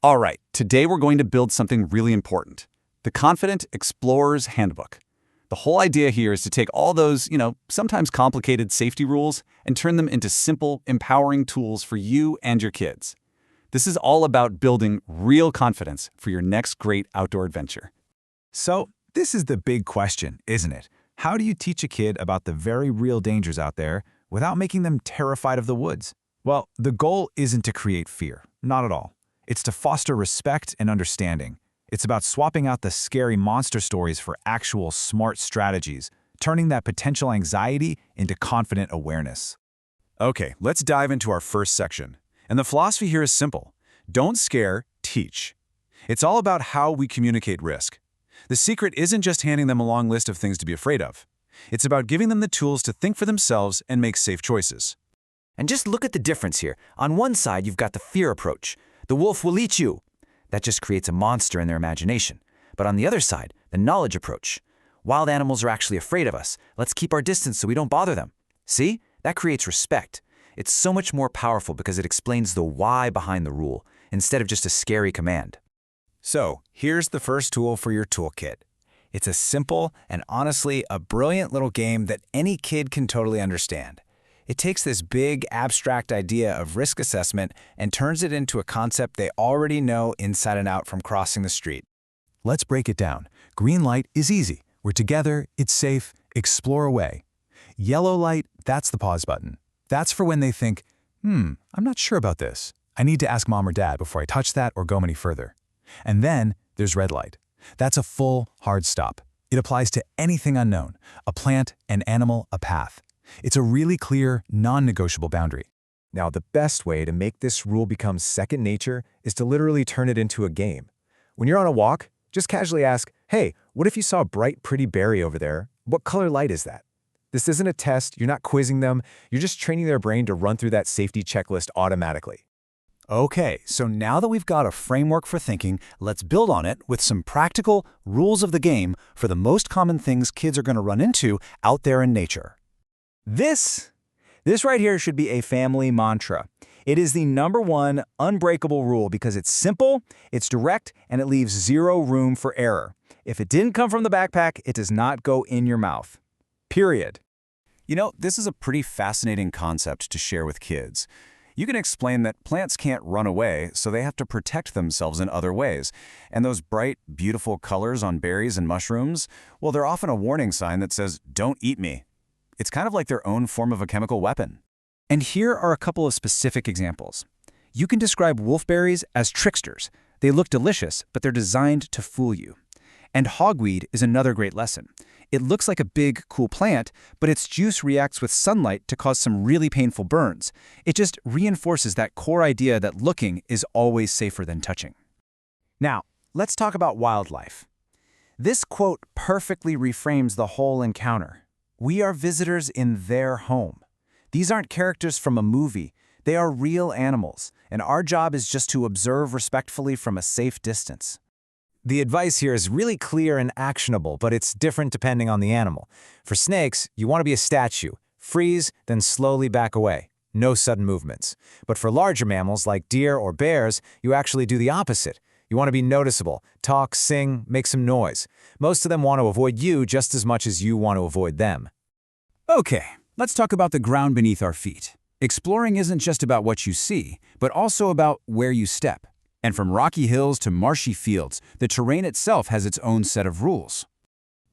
All right, today we're going to build something really important. The Confident Explorer's Handbook. The whole idea here is to take all those, sometimes complicated safety rules and turn them into simple, empowering tools for you and your kids. This is all about building real confidence for your next great outdoor adventure. So, this is the big question, isn't it? How do you teach a kid about the very real dangers out there without making them terrified of the woods? Well, the goal isn't to create fear, not at all. It's to foster respect and understanding. It's about swapping out the scary monster stories for actual smart strategies, turning that potential anxiety into confident awareness. Okay, let's dive into our first section. And the philosophy here is simple. Don't scare, teach. It's all about how we communicate risk. The secret isn't just handing them a long list of things to be afraid of. It's about giving them the tools to think for themselves and make safe choices. And just look at the difference here. On one side, you've got the fear approach. The wolf will eat you. That just creates a monster in their imagination. But on the other side, the knowledge approach. Wild animals are actually afraid of us. Let's keep our distance so we don't bother them. See? That creates respect. It's so much more powerful because it explains the why behind the rule, instead of just a scary command. So, here's the first tool for your toolkit. It's a simple and honestly a brilliant little game that any kid can totally understand. It takes this big, abstract idea of risk assessment and turns it into a concept they already know inside and out from crossing the street. Let's break it down. Green light is easy. We're together, it's safe, explore away. Yellow light, that's the pause button. That's for when they think, I'm not sure about this. I need to ask mom or dad before I touch that or go any further. And then there's red light. That's a full, hard stop. It applies to anything unknown, a plant, an animal, a path. It's a really clear, non-negotiable boundary. Now, the best way to make this rule become second nature is to literally turn it into a game. When you're on a walk, just casually ask, hey, what if you saw a bright, pretty berry over there? What color light is that? This isn't a test, you're not quizzing them, you're just training their brain to run through that safety checklist automatically. Okay, so now that we've got a framework for thinking, let's build on it with some practical rules of the game for the most common things kids are going to run into out there in nature. This right here should be a family mantra. It is the #1 unbreakable rule because it's simple, it's direct, and it leaves zero room for error. If it didn't come from the backpack, it does not go in your mouth. Period. This is a pretty fascinating concept to share with kids. You can explain that plants can't run away, so they have to protect themselves in other ways. And those bright, beautiful colors on berries and mushrooms, well, they're often a warning sign that says, don't eat me. It's kind of like their own form of a chemical weapon. And here are a couple of specific examples. You can describe wolfberries as tricksters. They look delicious, but they're designed to fool you. And hogweed is another great lesson. It looks like a big, cool plant, but its juice reacts with sunlight to cause some really painful burns. It just reinforces that core idea that looking is always safer than touching. Now, let's talk about wildlife. This quote perfectly reframes the whole encounter. We are visitors in their home. These aren't characters from a movie. They are real animals, and our job is just to observe respectfully from a safe distance. The advice here is really clear and actionable, but it's different depending on the animal. For snakes, you want to be a statue. Freeze, then slowly back away. No sudden movements. But for larger mammals like deer or bears, you actually do the opposite. You want to be noticeable. Talk, sing, make some noise. Most of them want to avoid you just as much as you want to avoid them. Okay, let's talk about the ground beneath our feet. Exploring isn't just about what you see, but also about where you step. And from rocky hills to marshy fields, the terrain itself has its own set of rules.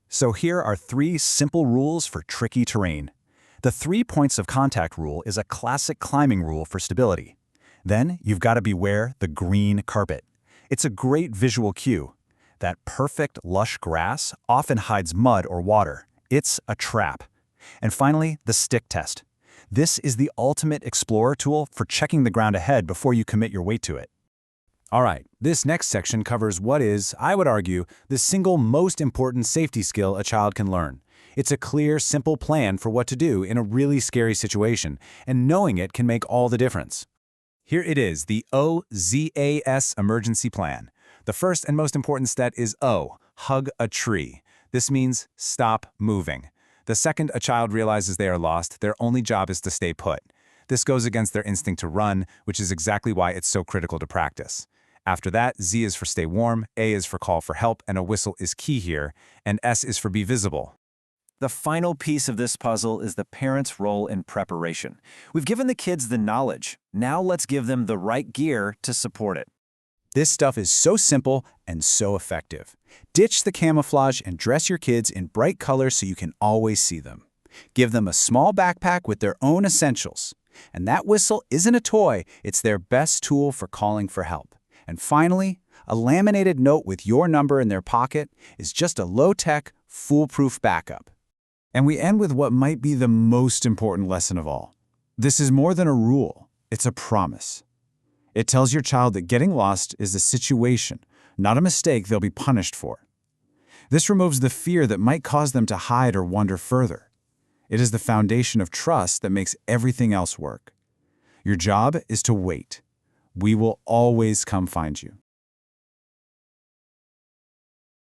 So here are 3 simple rules for tricky terrain. The 3 points of contact rule is a classic climbing rule for stability. Then you've got to beware the green carpet. It's a great visual cue. That perfect, lush grass often hides mud or water. It's a trap. And finally, the stick test. This is the ultimate explorer tool for checking the ground ahead before you commit your weight to it. All right, this next section covers what is, I would argue, the single most important safety skill a child can learn. It's a clear, simple plan for what to do in a really scary situation, and knowing it can make all the difference. Here it is, the OZAS emergency plan. The first and most important step is O, hug a tree. This means stop moving. The second a child realizes they are lost, their only job is to stay put. This goes against their instinct to run, which is exactly why it's so critical to practice. After that, Z is for stay warm, A is for call for help, and a whistle is key here, and S is for be visible. The final piece of this puzzle is the parent's role in preparation. We've given the kids the knowledge. Now let's give them the right gear to support it. This stuff is so simple and so effective. Ditch the camouflage and dress your kids in bright colors so you can always see them. Give them a small backpack with their own essentials. And that whistle isn't a toy, it's their best tool for calling for help. And finally, a laminated note with your number in their pocket is just a low-tech, foolproof backup. And we end with what might be the most important lesson of all. This is more than a rule, it's a promise. It tells your child that getting lost is a situation, not a mistake they'll be punished for. This removes the fear that might cause them to hide or wander further. It is the foundation of trust that makes everything else work. Your job is to wait. We will always come find you.